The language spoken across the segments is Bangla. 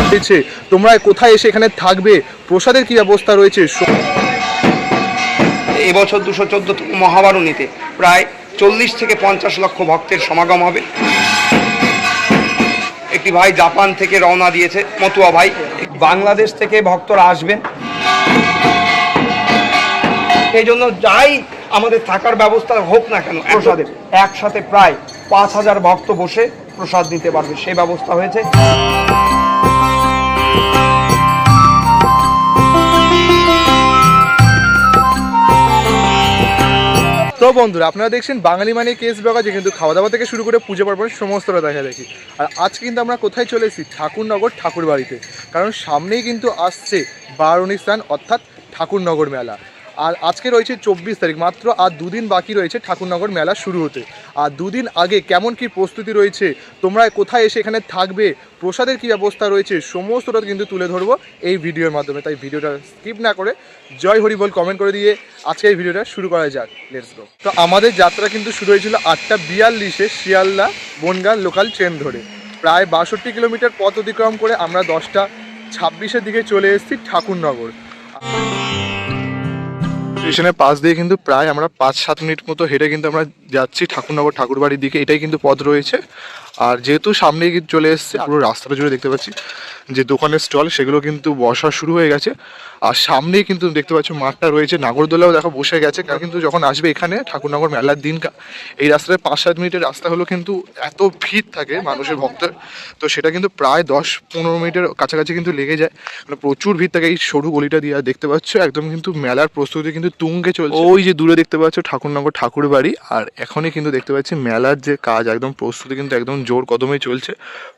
রয়েছে, তোমরা কোথায় এসে এখানে থাকবে, প্রসাদের কি ব্যবস্থা রয়েছে। এবছর 214তম মহাবারণীতে প্রায় 40 থেকে 50 লক্ষ ভক্তের সমাগম হবে। একটি ভাই জাপান থেকে রওনা দিয়েছে, মতুয়া ভাই। বাংলাদেশ থেকে ভক্তরা আসবেন, এই জন্য যাই আমাদের থাকার ব্যবস্থা হোক না কেন, প্রসাদের একসাথে প্রায় 5000 ভক্ত বসে প্রসাদ নিতে পারবে, সেই ব্যবস্থা হয়েছে। তো বন্ধুরা, আপনারা দেখছেন বাঙালি মানে কেস ব্লগার, যে কিন্তু খাওয়া দাওয়া থেকে শুরু করে পুজো পার্বণ সমস্তটা দেখা দেখি। আর আজকে কিন্তু আমরা কোথায় চলে এসেছি, ঠাকুরনগর ঠাকুর বাড়িতে। কারণ সামনেই কিন্তু আসছে বারুণী স্নান অর্থাৎ ঠাকুরনগর মেলা। আর আজকে রয়েছে 24 তারিখ, মাত্র আর দুদিন বাকি রয়েছে ঠাকুরনগর মেলা শুরু হতে। আর দুদিন আগে কেমন কি প্রস্তুতি রয়েছে, তোমরা কোথায় এসে এখানে থাকবে, প্রসাদের কি ব্যবস্থা রয়েছে, সমস্তটা কিন্তু তুলে ধরবো এই ভিডিওর মাধ্যমে। তাই ভিডিওটা স্কিপ না করে জয় হরি বল কমেন্ট করে দিয়ে আজকে এই ভিডিওটা শুরু করা যাক। Let's go. তো আমাদের যাত্রা কিন্তু শুরু হয়েছিল 8:42-এ শিয়ালদা বনগাঁ লোকাল ট্রেন ধরে। প্রায় 62 কিলোমিটার পথ অতিক্রম করে আমরা 10:26-এর দিকে চলে এসেছি ঠাকুরনগর স্টেশনের পাশ দিয়ে। কিন্তু প্রায় আমরা 5-7 মিনিট মতো হেঁটে কিন্তু আমরা যাচ্ছি ঠাকুরনগর ঠাকুর বাড়ির দিকে। এটাই কিন্তু পথ রয়েছে। আর যেহেতু সামনেই চলে এসছে, পুরো রাস্তাটা জুড়ে দেখতে পাচ্ছি যে দোকানের স্টল, সেগুলো কিন্তু বসা শুরু হয়ে গেছে। আর সামনেই কিন্তু দেখতে পাচ্ছ মাঠটা রয়েছে, নাগরদোলাও দেখো বসে গেছে। কারণ কিন্তু যখন আসবে এখানে ঠাকুরনগর মেলার দিন, এই রাস্তায় 5-7 মিনিটের রাস্তা হলো কিন্তু এত ভিড় থাকে মানুষের ভক্তের, তো সেটা কিন্তু প্রায় 10-15 মিনিটের কাছাকাছি কিন্তু লেগে যায়। মানে প্রচুর ভিড় থাকে এই সরু গলিটা দিয়ে। দেখতে পাচ্ছ একদম কিন্তু মেলার প্রস্তুতি কিন্তু তুঙ্গে চলছে। ওই যে দূরে দেখতে পাচ্ছ ঠাকুরনগর ঠাকুর বাড়ি। আর এখনই কিন্তু দেখতে পাচ্ছি মেলার যে কাজ, একদম প্রস্তুতি কিন্তু একদম জোর কদমে চলছে।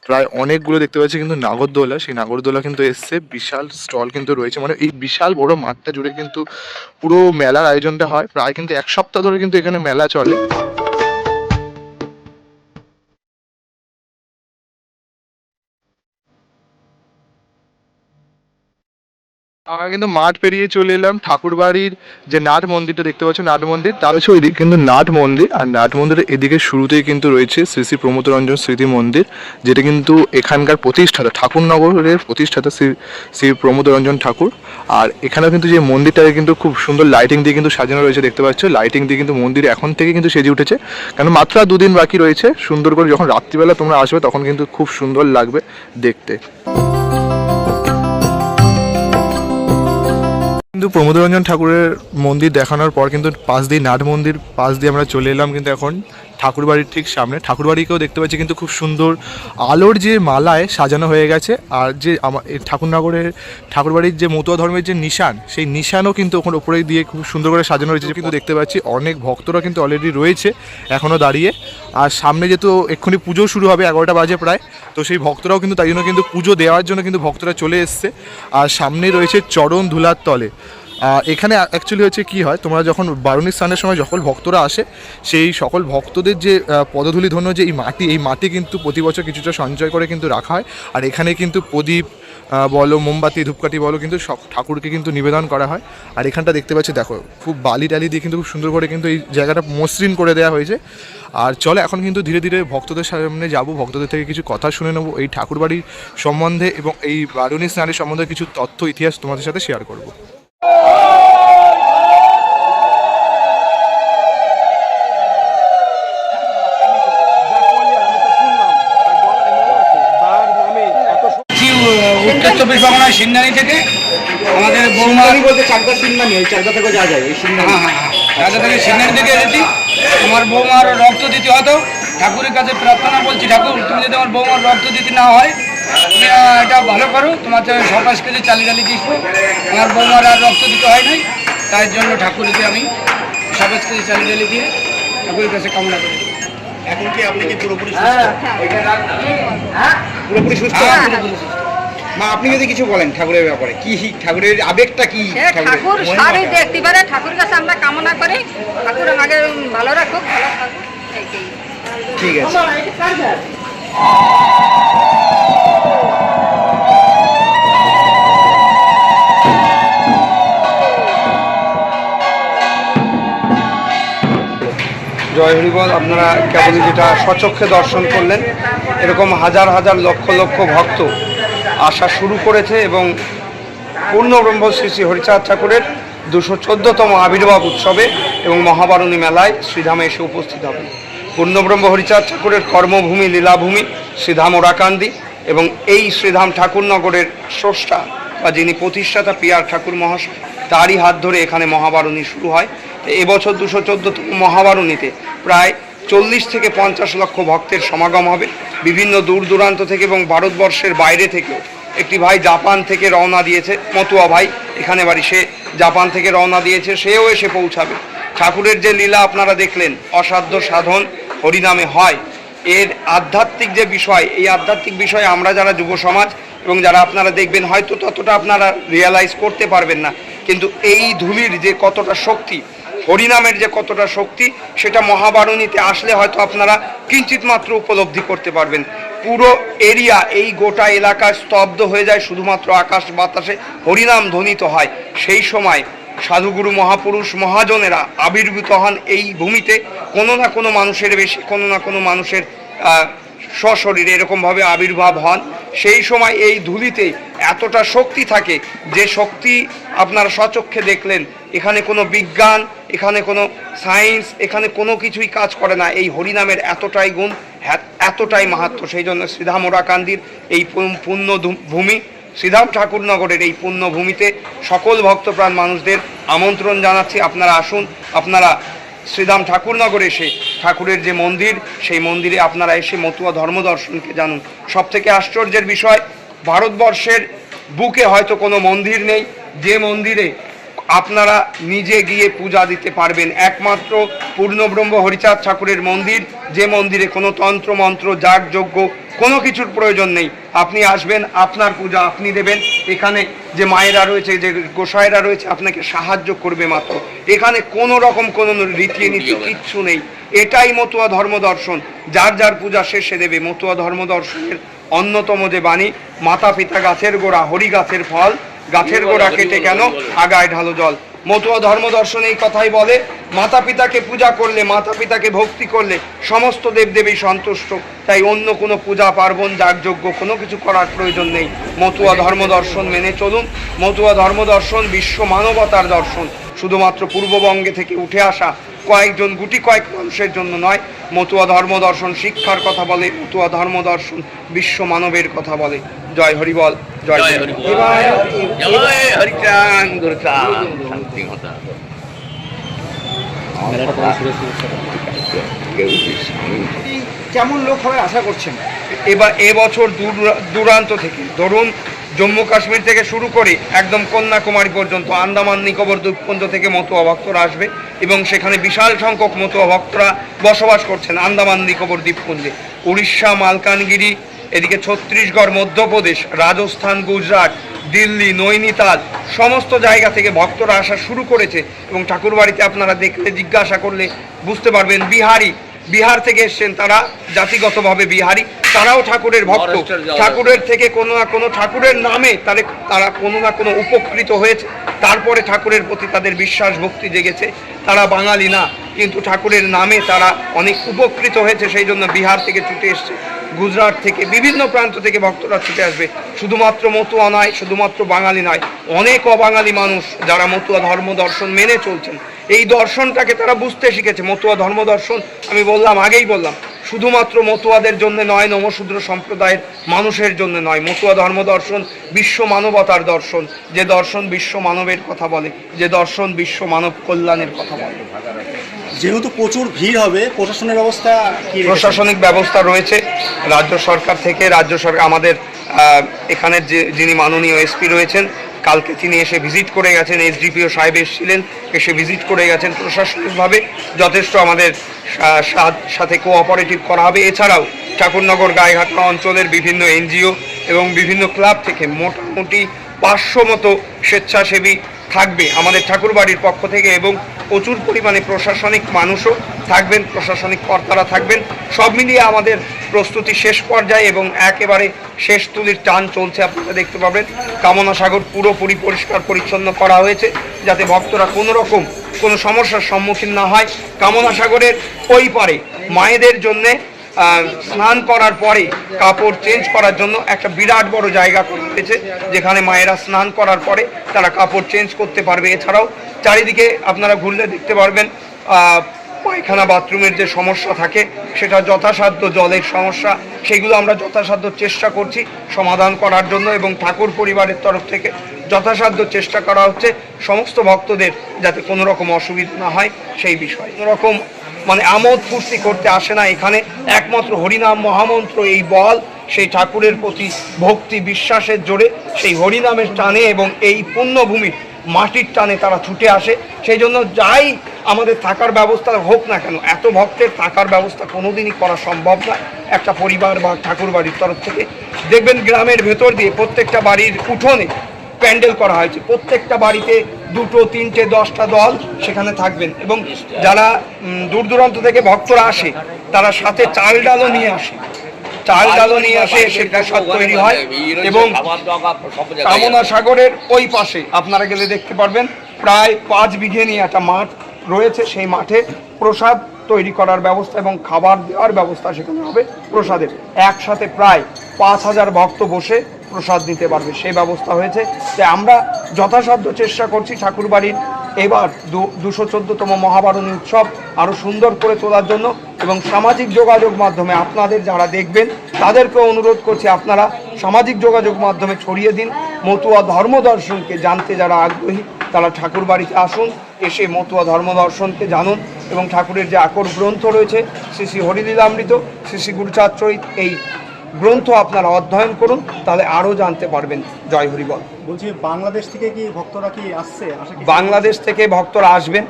প্রায় অনেকগুলো দেখতে পাচ্ছি কিন্তু নাগরদোলা, সেই নাগরদোলা কিন্তু এসছে, বিশাল স্টল কিন্তু রয়েছে। মানে এই বিশাল বড় মাঠটা জুড়ে কিন্তু পুরো মেলার আয়োজনটা হয়। প্রায় কিন্তু 1 সপ্তাহ ধরে কিন্তু এখানে মেলা চলে। আমরা কিন্তু মাঠ পেরিয়ে চলে এলাম ঠাকুর বাড়ির যে নাট মন্দিরটা দেখতে পাচ্ছ, নাট মন্দির, তার হচ্ছে ওইদিকে কিন্তু নাট মন্দির। আর নাট মন্দিরের এদিকে শুরুতেই কিন্তু রয়েছে শ্রী শ্রী প্রমোদ রঞ্জন স্মৃতি মন্দির, যেটা কিন্তু এখানকার প্রতিষ্ঠাতা, ঠাকুরনগরের প্রতিষ্ঠাতা শ্রী শ্রী প্রমোদ রঞ্জন ঠাকুর। আর এখানেও কিন্তু যে মন্দিরটাকে কিন্তু খুব সুন্দর লাইটিং দিয়ে কিন্তু সাজানো রয়েছে, দেখতে পাচ্ছ লাইটিং দিয়ে কিন্তু মন্দির এখন থেকে কিন্তু সেজে উঠেছে। কারণ মাত্র 2 দিন বাকি রয়েছে। সুন্দর করে যখন রাত্রিবেলা তোমরা আসবে তখন কিন্তু খুব সুন্দর লাগবে দেখতে। কিন্তু প্রমোদরঞ্জন ঠাকুরের মন্দির দেখানোর পর কিন্তু পাশ দিয়ে নাট মন্দির পাশ দিয়ে আমরা চলে এলাম কিন্তু এখন ঠাকুর বাড়ির ঠিক সামনে। ঠাকুর বাড়িকেও দেখতে পাচ্ছি কিন্তু খুব সুন্দর আলোর যে মালায় সাজানো হয়ে গেছে। আর যে আমার ঠাকুরনগরের ঠাকুর বাড়ির যে মতুয়া ধর্মের যে নিশান, সেই নিশানও কিন্তু ওখানে উপরে দিয়ে খুব সুন্দর করে সাজানো রয়েছে। কিন্তু দেখতে পাচ্ছি অনেক ভক্তরা কিন্তু অলরেডি রয়েছে এখনও দাঁড়িয়ে। আর সামনে যেহেতু এক্ষুনি পুজো শুরু হবে, 11টা বাজে প্রায়, তো সেই ভক্তরাও কিন্তু তাই জন্য কিন্তু পুজো দেওয়ার জন্য কিন্তু ভক্তরা চলে এসছে। আর সামনে রয়েছে চরণ ধুলার তলে। এখানে অ্যাকচুয়ালি হচ্ছে কী হয়, তোমরা যখন বারুণী স্নানের সময় সকল ভক্তরা আসে, সেই সকল ভক্তদের যে পদধূলি ধন্য যে এই মাটি কিন্তু প্রতি বছর কিছুটা সঞ্চয় করে কিন্তু রাখা হয়। আর এখানে কিন্তু প্রদীপ বলো, মোমবাতি, ধূপকাঠি বলো, কিন্তু সব ঠাকুরকে কিন্তু নিবেদন করা হয়। আর এখানটা দেখতে পাচ্ছি দেখো খুব বালি টালি দিয়ে কিন্তু খুব সুন্দর করে কিন্তু এই জায়গাটা মসৃণ করে দেওয়া হয়েছে। আর চলো এখন কিন্তু ধীরে ধীরে ভক্তদের সামনে যাবো, ভক্তদের থেকে কিছু কথা শুনে নেবো এই ঠাকুরবাড়ির সম্বন্ধে এবং এই বারুণী স্নানের সম্বন্ধে কিছু তথ্য ইতিহাস তোমাদের সাথে শেয়ার করবো। উত্তর 24 পরগনার সিন্দানি থেকে আমাদের বৌমা বলতে চাকদা সিন্দানি, ওই চাকদা থেকে যাওয়া যায়, ওই সিন্দানি। চাকদা থেকে সিন্দানি থেকে এসেছি। আমার বৌমার রক্ত দিতে হতো, ঠাকুরের কাছে প্রার্থনা বলছি, ঠাকুর তুমি যদি আমার বৌমার রক্ত দিতে না হয়, তুমি এটা ভালো করো, তোমার 27 কেজি চালি দিস। আমার বৌমার আর রক্ত দিতে হয় নাই, তাই জন্য ঠাকুরকে আমি 27 কেজি চালি দিয়ে ঠাকুরের কাছে কামনা করি। এখন কি আপনি কি পুরোপুরি সুস্থ? মা, আপনি যদি কিছু বলেন ঠাকুরের ব্যাপারে, কি ঠাকুরের আবেগটা কি? ঠাকুর সবই দেখতে পারে, ঠাকুরের কাছে আমরা কামনা করি ঠাকুর আমাকে ভালো রাখুক, ভালো থাকুক। ঠিক আছে। জয় হরিবল। আপনারা কেবল যেটা স্বচক্ষে দর্শন করলেন, এরকম হাজার হাজার লক্ষ লক্ষ ভক্ত আসা শুরু করেছে এবং পূর্ণব্রহ্ম শ্রী শ্রী হরিচাঁদ ঠাকুরের 214তম আবির্ভাব উৎসবে এবং মহাবারণী মেলায় শ্রীধামে এসে উপস্থিত হবেন। পূর্ণব্রহ্ম হরিচাঁদ ঠাকুরের কর্মভূমি লীলাভূমি শ্রীধাম ওরাকান্দি এবং এই শ্রীধাম ঠাকুরনগরের স্রষ্টা বা যিনি প্রতিষ্ঠাতা পিয়ার ঠাকুর মহাশয়, তারই হাত ধরে এখানে মহাবারণী শুরু হয়। এবছর 214তম মহাবারণীতে প্রায় 40 থেকে 50 লক্ষ ভক্তের সমাগম হবে। বিভিন্ন দূর দূরান্ত থেকে এবং ভারতবর্ষের বাইরে থেকেও একটি ভাই জাপান থেকে রওনা দিয়েছে, মতুয়া ভাই, এখানে বাড়ি, সে জাপান থেকে রওনা দিয়েছে, সেও এসে পৌঁছাবে। ঠাকুরের যে লীলা আপনারা দেখলেন, অসাধ্য সাধন হরিনামে হয়, এর আধ্যাত্মিক যে বিষয়, এই আধ্যাত্মিক বিষয়ে আমরা যারা যুব সমাজ এবং যারা আপনারা দেখবেন হয়তো ততটা আপনারা রিয়েলাইজ করতে পারবেন না, কিন্তু এই ধুলির যে কতটা শক্তি, হরিনামের যে কতটা শক্তি, সেটা মহাবারণীতে আসলে হয়তো আপনারা কিঞ্চিত মাত্র উপলব্ধি করতে পারবেন। পুরো এরিয়া, এই গোটা এলাকা স্তব্ধ হয়ে যায়, শুধুমাত্র আকাশ বাতাসে হরিনাম ধ্বনিত হয়। সেই সময় সাধুগুরু মহাপুরুষ মহাজনেরা আবির্ভূত হন এই ভূমিতে। কোনো না কোনো মানুষের বেশি, কোনো না কোনো মানুষের সশরীরে এরকমভাবে আবির্ভাব হন। সেই সময় এই ধুলিতে এতটা শক্তি থাকে, যে শক্তি আপনারা স্বচক্ষে দেখলেন। এখানে কোনো বিজ্ঞান, এখানে কোনো সায়েন্স, এখানে কোনো কিছুই কাজ করে না। এই হরিনামের এতটাই গুণ, এতটাই মাহাত্ম্য। সেই জন্য শ্রীধাম ওরাকান্দির এই পুণ্য ভূমি, শ্রীধাম ঠাকুরনগরের এই পুণ্যভূমিতে সকল ভক্তপ্রাণ মানুষদের আমন্ত্রণ জানাচ্ছি, আপনারা আসুন। আপনারা শ্রীধাম ঠাকুরনগরে এসে ঠাকুরের যে মন্দির, সেই মন্দিরে আপনারা এসে মতুয়া ধর্ম দর্শনকে জানুন। সবথেকে আশ্চর্যের বিষয়, ভারতবর্ষের বুকে হয়তো কোনো মন্দির নেই যে মন্দিরে আপনারা নিজে গিয়ে পূজা দিতে পারবেন। একমাত্র পূর্ণব্রহ্ম হরিচাঁদ ঠাকুরের মন্দির, যে মন্দিরে কোনো তন্ত্র মন্ত্র যাগযজ্ঞ কোনো কিছুর প্রয়োজন নেই। আপনি আসবেন, আপনার পূজা আপনি দেবেন। এখানে যে মায়েরা রয়েছে, যে গোসাইরা রয়েছে, আপনাকে সাহায্য করবে মাত্র। এখানে কোনো রকম কোনো রীতিনীতি কিচ্ছু নেই। এটাই মতুয়া ধর্ম দর্শন। যার যার পূজা শেষে দেবে। মতুয়া ধর্ম দর্শনের অন্যতম যে বাণী, মাতা পিতা গাছের গোড়া, হরি গাছের ফল, গাছের গোড়া কেটে কেন আগায় ঢালো জল। মতুয়া ধর্ম দর্শন এই কথাই বলে, মাতা পিতাকে পূজা করলে, মাতা পিতাকে ভক্তি করলে সমস্ত দেবদেবী সন্তুষ্ট। তাই অন্য কোনো পূজা পার্বণ যাগযজ্ঞ কোনো কিছু করার প্রয়োজন নেই। মতুয়া ধর্ম দর্শন মেনে চলুন। মতুয়া ধর্ম দর্শন বিশ্ব মানবতার দর্শন, শুধুমাত্র পূর্ববঙ্গে থেকে উঠে আসা কয়েকজন গুটি কয়েক মানুষের জন্য নয়। মতুয়া ধর্ম দর্শন শিক্ষার কথা বলে, মতুয়া ধর্ম দর্শন বিশ্ব মানবের কথা বলে। জয় হরিবল, জয় হরি। কেমন লোক হবে আশা করছেন? এবার এবছর দূরান্ত থেকে, ধরুন জম্মু কাশ্মীর থেকে শুরু করে একদম কন্যাকুমারী পর্যন্ত, আন্দামান নিকোবর দ্বীপপুঞ্জ থেকে মতুয়া ভক্তরা আসবে এবং সেখানে বিশাল সংখ্যক মতুয়া ভক্তরা বসবাস করছেন আন্দামান নিকোবর দ্বীপপুঞ্জে। উড়িষ্যা, মালকানগিরি, এদিকে ছত্তিশগড়, মধ্যপ্রদেশ, রাজস্থান, গুজরাট, দিল্লি, নৈনিতাল, সমস্ত জায়গা থেকে ভক্তরা আসা শুরু করেছে। এবং ঠাকুরবাড়িতে আপনারা দেখলে, জিজ্ঞাসা করলে বুঝতে পারবেন, বিহার থেকে এসছেন, তারা জাতিগতভাবে বিহারি, তারাও ঠাকুরের ভক্ত। ঠাকুরের থেকে কোনো না কোনো, ঠাকুরের নামে তারা কোনো না কোনো উপকৃত হয়েছে। তারপরে ঠাকুরের প্রতি তাদের বিশ্বাস ভক্তি জেগেছে। তারা বাঙালি না, কিন্তু ঠাকুরের নামে তারা অনেক উপকৃত হয়েছে। সেই জন্য বিহার থেকে ছুটে এসছে, গুজরাট থেকে, বিভিন্ন প্রান্ত থেকে ভক্তরা ছুটে আসবে। শুধুমাত্র মতুয়া নয়, শুধুমাত্র বাঙালি নয়, অনেক অবাঙালি মানুষ যারা মতুয়া ধর্ম দর্শন মেনে চলছেন, এই দর্শনটাকে তারা বুঝতে শিখেছে। মতুয়া ধর্ম দর্শন, আমি বললাম, আগেই বললাম, শুধুমাত্র মতুয়াদের জন্য নয়, নমশূদ্র সম্প্রদায়ের মানুষের জন্য নয়। মতুয়া ধর্ম দর্শন বিশ্ব মানবতার দর্শন, যে দর্শন বিশ্ব মানবের কথা বলে, যে দর্শন বিশ্ব মানব কল্যাণের কথা বলে। যেহেতু প্রচুর ভিড় হবে, প্রশাসনের ব্যবস্থা কি? প্রশাসনিক ব্যবস্থা রয়েছে রাজ্য সরকার থেকে। রাজ্য সরকার আমাদের এখানের যিনি মাননীয় এসপি রয়েছেন, কালকে তিনি এসে ভিজিট করে গেছেন। এসডিপিও সাহেব এসেছিলেন, এসে ভিজিট করে গেছেন। প্রশাসনিকভাবে যথেষ্ট আমাদের সাথে কোঅপারেটিভ করা হবে। এছাড়াও ঠাকুরনগর গায়েঘাটা অঞ্চলের বিভিন্ন এনজিও এবং বিভিন্ন ক্লাব থেকে মোটামুটি 500 মতো স্বেচ্ছাসেবী থাকবে আমাদের ঠাকুরবাড়ির পক্ষ থেকে, এবং প্রচুর পরিমাণে প্রশাসনিক মানুষও থাকবেন, প্রশাসনিক কর্তারা থাকবেন। সব মিলিয়ে আমাদের প্রস্তুতি শেষ পর্যায়ে এবং একেবারে শেষ তুলির টান চলছে। আপনারা দেখতে পাবেন কামনা সাগর পুরোপুরি পরিষ্কার পরিচ্ছন্ন করা হয়েছে, যাতে ভক্তরা কোনো রকম কোনো সমস্যার সম্মুখীন না হয়। কামনা সাগরের ওই পারে মায়েদের জন্যে স্নান করার পরে কাপড় চেঞ্জ করার জন্য একটা বিরাট বড় জায়গা করা হয়েছে, যেখানে মায়েরা স্নান করার পরে তারা কাপড় চেঞ্জ করতে পারবে। এছাড়াও চারিদিকে আপনারা ঘুরলে দেখতে পারবেন পায়খানা বাথরুমের যে সমস্যা থাকে, সেটা যথাসাধ্য জলের সমস্যা, সেগুলো আমরা যথাসাধ্য চেষ্টা করছি সমাধান করার জন্য, এবং ঠাকুর পরিবারের তরফ থেকে যথাসাধ্য চেষ্টা করা হচ্ছে সমস্ত ভক্তদের যাতে কোনো রকম অসুবিধা না হয় সেই বিষয়ে। কোনো রকম মানে আমোদ ফুর্তি করতে আসে না এখানে, একমাত্র হরিনাম মহামন্ত্র এই বল, সেই ঠাকুরের প্রতি ভক্তি বিশ্বাসের জোরে, সেই হরিনামের টানে এবং এই পুণ্যভূমির মাটির টানে তারা ছুটে আসে। সেই জন্য যাই আমাদের থাকার ব্যবস্থা হোক না কেন, এত ভক্তের থাকার ব্যবস্থা কোনোদিনই করা সম্ভব না একটা পরিবার বা ঠাকুর বাড়ির তরফ থেকে। দেখবেন গ্রামের ভেতর দিয়ে প্রত্যেকটা বাড়ির উঠোনে প্যান্ডেল করা হয়েছে, প্রত্যেকটা বাড়িতে 2, 3, 10টা দল সেখানে থাকবেন, এবং যারা দূর দূরান্ত থেকে ভক্তরা আসে তারা সাথে চাল ডালও নিয়ে আসে, সে প্রসাদ তৈরি হয়। এবং কামনা সাগরের ওই পাশে আপনারা গেলে দেখতে পারবেন প্রায় 5 বিঘে নিয়ে একটা মাঠ রয়েছে, সেই মাঠে প্রসাদ তৈরি করার ব্যবস্থা এবং খাবার দেওয়ার ব্যবস্থা সেখানে হবে প্রসাদের। একসাথে প্রায় 5000 ভক্ত বসে প্রসাদ নিতে পারবে, সেই ব্যবস্থা হয়েছে। তাই আমরা যথাসাধ্য চেষ্টা করছি ঠাকুরবাড়ির এবার 214তম মহাবারণী উৎসব আরও সুন্দর করে তোলার জন্য, এবং সামাজিক যোগাযোগ মাধ্যমে আপনাদের যারা দেখবেন তাদেরকে অনুরোধ করছি আপনারা সামাজিক যোগাযোগ মাধ্যমে ছড়িয়ে দিন। মতুয়া ধর্ম দর্শনকে জানতে যারা আগ্রহী তারা ঠাকুর বাড়িতে আসুন, এসে মতুয়া ধর্ম দর্শনকে জানুন, এবং ঠাকুরের যে আকর গ্রন্থ রয়েছে শ্রী শ্রী হরিলীলামৃত, শ্রী শ্রী গুরুচাঁদ চরিত, এই গ্রন্থ আপনারা অধ্যয়ন করুন, তাহলে আরও জানতে পারবেন। জয় হরিবল। বলছি বাংলাদেশ থেকে কি ভক্তরা কি আসছে? বাংলাদেশ থেকে ভক্তরা আসবেন।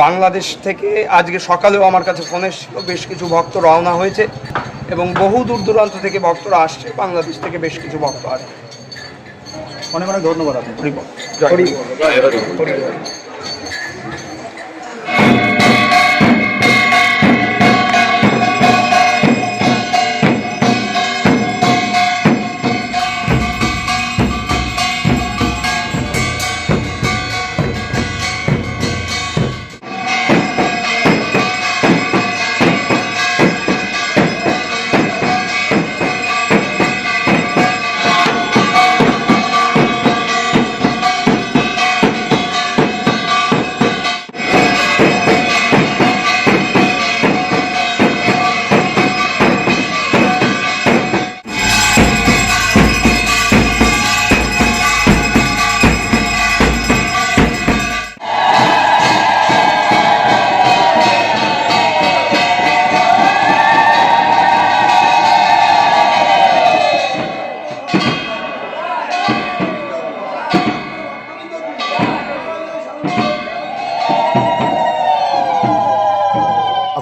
বাংলাদেশ থেকে আজকে সকালেও আমার কাছে ফোন এসেছিল, বেশ কিছু ভক্ত রওনা হয়েছে, এবং বহু দূর দূরান্ত থেকে ভক্তরা আসছে, বাংলাদেশ থেকে বেশ কিছু ভক্ত আসবে। অনেক অনেক ধন্যবাদ আপনি। হরিবল। জয় হরিবল। হরিবল।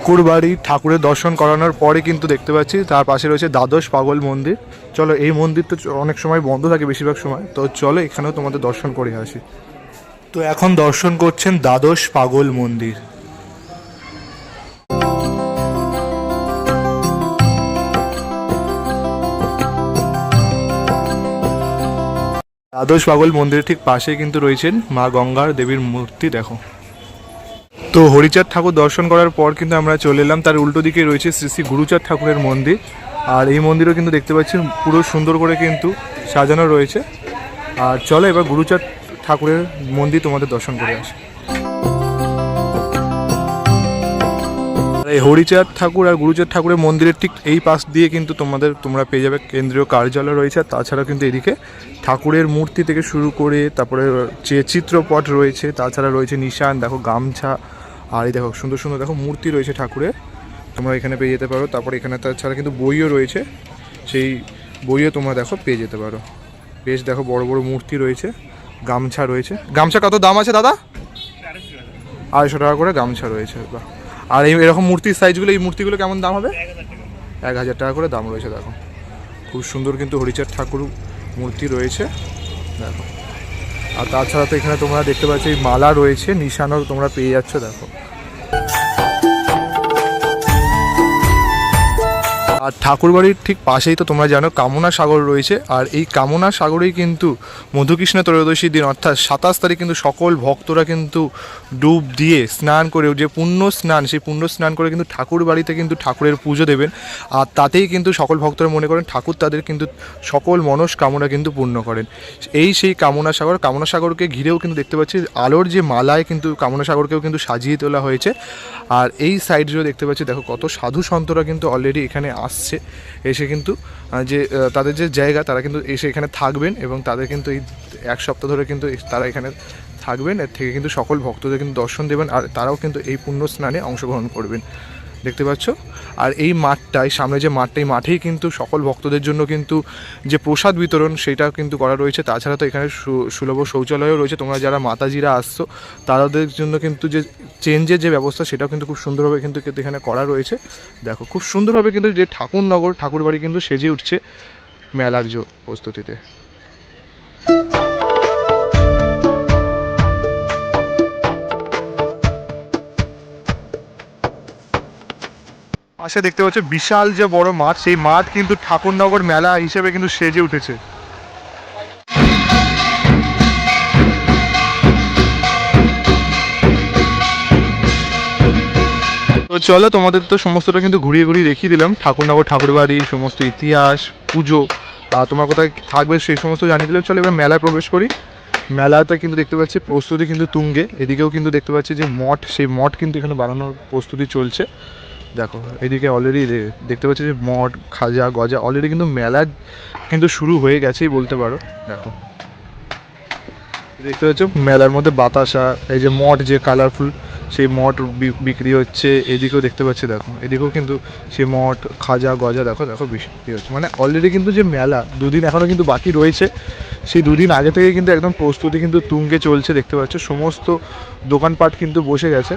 ঠাকুরবাড়ি ঠাকুরের দর্শন করানোর পরে কিন্তু দেখতে পাচ্ছি তার পাশে রয়েছে দ্বাদশ পাগল মন্দির। চলো, এই মন্দির তো অনেক সময় বন্ধ থাকে বেশিরভাগ সময়, তো চলো এখানেও তোমাদের দর্শন করে আসি। তো এখন দর্শন করছেন দ্বাদশ পাগল মন্দির। দ্বাদশ পাগল মন্দিরের ঠিক পাশে কিন্তু রয়েছেন মা গঙ্গার দেবীর মূর্তি। দেখো, তো হরিচাঁদ ঠাকুর দর্শন করার পর কিন্তু আমরা চলে এলাম তার উল্টো দিকে রয়েছে শ্রী শ্রী গুরুচাঁদ ঠাকুরের মন্দির। আর এই মন্দিরও কিন্তু দেখতে পাচ্ছি পুরো সুন্দর করে কিন্তু সাজানো রয়েছে। আর চলো এবার গুরুচাঁদ ঠাকুরের মন্দির তোমাদের দর্শন করে আসি। এই হরিচাঁদ ঠাকুর আর গুরুচাঁদ ঠাকুরের মন্দিরের ঠিক এই পাশ দিয়ে কিন্তু তোমরা পেয়ে যাবে কেন্দ্রীয় কার্যালয় রয়েছে। তাছাড়া কিন্তু এদিকে ঠাকুরের মূর্তি থেকে শুরু করে তারপরে যে চিত্রপট রয়েছে, তাছাড়া রয়েছে নিশান, দেখো গামছা, আর এই দেখো সুন্দর সুন্দর দেখো মূর্তি রয়েছে ঠাকুরের, তোমরা এখানে পেয়ে যেতে পারো। তারপরে এখানে তাছাড়া কিন্তু বইও রয়েছে, সেই বইও তোমরা দেখো পেয়ে যেতে পারো। বেশ দেখো বড় বড় মূর্তি রয়েছে, গামছা রয়েছে। গামছা কত দাম আছে দাদা? 250 টাকা করে গামছা রয়েছে। বাহ। আর এরকম মূর্তির সাইজগুলো, এই মূর্তিগুলো কেমন দাম হবে? 1000 টাকা করে দাম রয়েছে। দেখো খুব সুন্দর কিন্তু হরিচাঁদ ঠাকুর মূর্তি রয়েছে দেখো। আর তাছাড়া তো এখানে তোমরা দেখতে পাচ্ছ এই মালা রয়েছে, নিশানও তোমরা পেয়ে যাচ্ছ। দেখো আর ঠাকুরবাড়ির ঠিক পাশেই তো তোমরা জানো কামনা সাগর রয়েছে, আর এই কামনা সাগরেই কিন্তু মধুকৃষ্ণ ত্রয়োদশীর দিন অর্থাৎ 27 তারিখ কিন্তু সকল ভক্তরা কিন্তু ডুব দিয়ে স্নান করে, যে পুণ্য স্নান, সেই পুণ্য স্নান করে কিন্তু ঠাকুর বাড়িতে কিন্তু ঠাকুরের পুজো দেবেন। আর তাতেই কিন্তু সকল ভক্তরা মনে করেন ঠাকুর তাদের কিন্তু সকল মনস্কামনা কিন্তু পূর্ণ করেন। এই সেই কামনা সাগর, কামনা সাগরকে ঘিরেও কিন্তু দেখতে পাচ্ছি আলোর যে মালায় কিন্তু কামনা সাগরকেও কিন্তু সাজিয়ে তোলা হয়েছে। আর এই সাইড জুড়ে দেখতে পাচ্ছি দেখো কত সাধু সন্তরা কিন্তু অলরেডি এখানে আসছে, এসে কিন্তু যে তাদের যে জায়গা তারা কিন্তু এসে এখানে থাকবেন, এবং তাদের কিন্তু এই 1 সপ্তাহ ধরে কিন্তু তারা এখানে থাকবেন। এর থেকে কিন্তু সকল ভক্তদের কিন্তু দর্শন দেবেন, আর তারাও কিন্তু এই পুণ্য স্নানে অংশগ্রহণ করবেন, দেখতে পাচ্ছ। আর এই মাঠটাই সামনে যে মাঠটা, এই মাঠেই কিন্তু সকল ভক্তদের জন্য কিন্তু যে প্রসাদ বিতরণ সেটা কিন্তু করা রয়েছে। তাছাড়া তো এখানে সুলভ শৌচালয়ও রয়েছে। তোমরা যারা মাতাজিরা আসছো তাদের জন্য কিন্তু যে চেঞ্জের যে ব্যবস্থা সেটাও কিন্তু খুব সুন্দরভাবে কিন্তু এখানে করা রয়েছে। দেখো খুব সুন্দরভাবে কিন্তু যে ঠাকুরনগর ঠাকুরবাড়ি কিন্তু সেজে উঠছে মেলার যে প্রস্তুতিতে। পাশে দেখতে পাচ্ছ বিশাল যে বড় মাঠ, সেই মাঠ কিন্তু ঠাকুরনগর মেলা হিসেবে কিন্তু সেজে উঠেছে। তো চলো, তোমাদের তো সমস্তটা কিন্তু ঘুরিয়ে ঘুরিয়ে দেখিয়ে দিলাম ঠাকুরনগর ঠাকুরবাড়ি সমস্ত ইতিহাস, পুজো, তোমার কোথায় থাকবে সেই সমস্ত জানিয়ে দিলাম। চলো এবার মেলায় প্রবেশ করি। মেলাতে কিন্তু দেখতে পাচ্ছি প্রস্তুতি কিন্তু তুঙ্গে। এদিকেও কিন্তু দেখতে পাচ্ছি যে মঠ, সেই মঠ কিন্তু এখানে বানানোর প্রস্তুতি চলছে। দেখো এদিকে অলরেডি দেখতে পাচ্ছি যে মঠ, খাজা, গজা অলরেডি কিন্তু মেলা কিন্তু শুরু হয়ে গেছেই বলতে পারো। দেখো দেখতে পাচ্ছ মেলার মধ্যে বাতাসা, এই যে মঠ যে কালারফুল সেই মঠ বিক্রি হচ্ছে। এদিকেও দেখতে পাচ্ছি, দেখো এদিকেও কিন্তু সেই মঠ, খাজা, গজা দেখো দেখো বিক্রি হচ্ছে। মানে অলরেডি কিন্তু যে মেলা 2 দিন এখনও কিন্তু বাকি রয়েছে, সেই 2 দিন আগে থেকে কিন্তু একদম প্রস্তুতি কিন্তু তুঙ্গে চলছে। দেখতে পাচ্ছ সমস্ত দোকানপাট কিন্তু বসে গেছে।